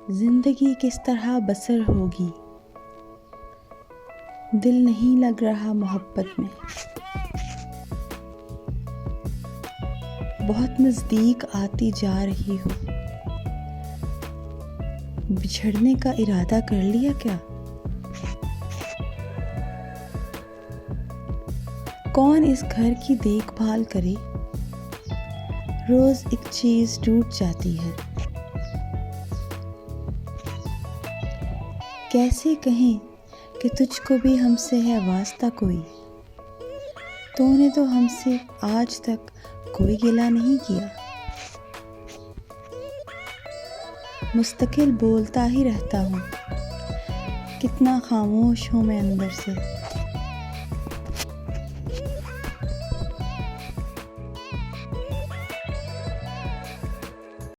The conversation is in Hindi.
जिंदगी किस तरह बसर होगी, दिल नहीं लग रहा मोहब्बत में। बहुत नज़दीक आती जा रही हो, बिछड़ने का इरादा कर लिया क्या? कौन इस घर की देखभाल करे, रोज एक चीज टूट जाती है। कैसे कहें कि तुझको भी हमसे है वास्ता कोई, तूने तो हमसे आज तक कोई गिला नहीं किया। मुस्तकिल बोलता ही रहता हूँ, कितना खामोश हूँ मैं अंदर से।